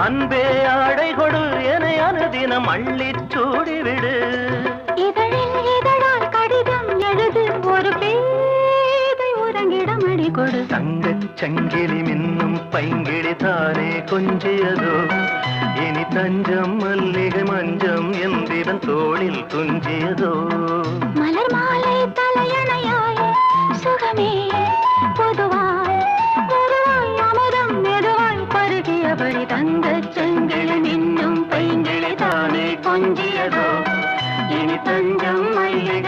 அன்பே ஆடை கொடு என அனுதினம் அள்ளிச் சூடிவிடு. இதழில் இதழால் கடிதம் எழுது ஒரு பேதை உறங்கிடம் அடி கொடு. தங்கச் சங்கிலி மின்னும் பைங்கிளி தானே கொஞ்சியதோ இனி தஞ்சம் மல்லிகை மஞ்சம் எந்திரன் தோளில் துஞ்சியதோ. மலர் மாலை தலையணையாய் சுகமே பொதுவாய் பொதுவாய் அமுதம் மெதுவாய் பருகியபடி தங்கச் சங்கிலி மின்னும் பைங்கிளி தானே கொஞ்சியதோ இனி தஞ்சம் மல்லிகை